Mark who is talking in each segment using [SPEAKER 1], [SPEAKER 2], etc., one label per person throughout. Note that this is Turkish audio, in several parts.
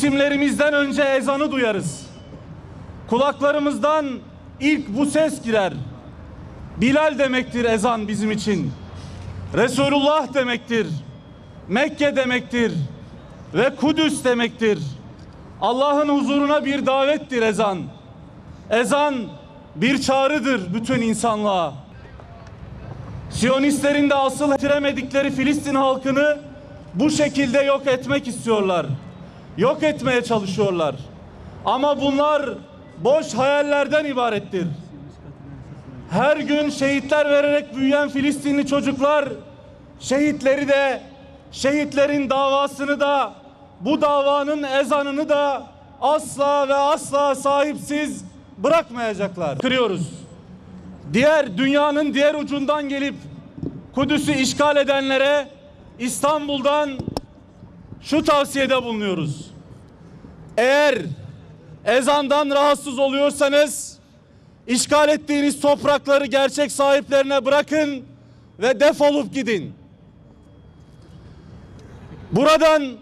[SPEAKER 1] İsimlerimizden önce ezanı duyarız. Kulaklarımızdan ilk bu ses girer. Bilal demektir ezan bizim için. Resulullah demektir. Mekke demektir. Ve Kudüs demektir. Allah'ın huzuruna bir davettir ezan. Ezan bir çağrıdır bütün insanlığa. Siyonistlerin de asıl bitiremedikleri Filistin halkını bu şekilde yok etmek istiyorlar. Yok etmeye çalışıyorlar. Ama bunlar boş hayallerden ibarettir. Her gün şehitler vererek büyüyen Filistinli çocuklar şehitleri de, şehitlerin davasını da, bu davanın ezanını da asla ve asla sahipsiz bırakmayacaklar. Kırıyoruz. Dünyanın diğer ucundan gelip Kudüs'ü işgal edenlere İstanbul'dan şu tavsiyede bulunuyoruz. Eğer ezandan rahatsız oluyorsanız işgal ettiğiniz toprakları gerçek sahiplerine bırakın ve defolup gidin. Buradan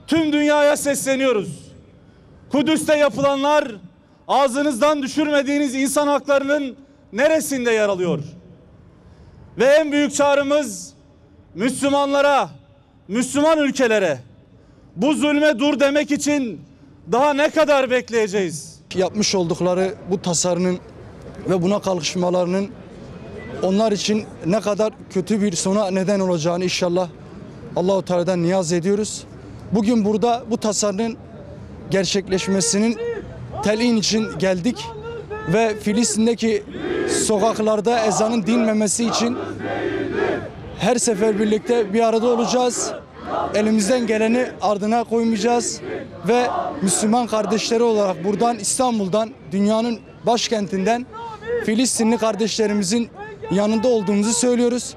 [SPEAKER 1] tüm dünyaya sesleniyoruz. Kudüs'te yapılanlar ağzınızdan düşürmediğiniz insan haklarının neresinde yer alıyor? Ve en büyük çağrımız Müslümanlara, Müslüman ülkelere bu zulme dur demek için daha ne kadar bekleyeceğiz?
[SPEAKER 2] Yapmış oldukları bu tasarının ve buna kalkışmalarının onlar için ne kadar kötü bir sona neden olacağını inşallah Allah-u Teala'dan niyaz ediyoruz. Bugün burada bu tasarının gerçekleşmesinin telin için geldik ve Filistin'deki sokaklarda ezanın dinmemesi için her sefer birlikte bir arada olacağız. Elimizden geleni ardına koymayacağız ve Müslüman kardeşleri olarak buradan İstanbul'dan, dünyanın başkentinden Filistinli kardeşlerimizin yanında olduğumuzu söylüyoruz.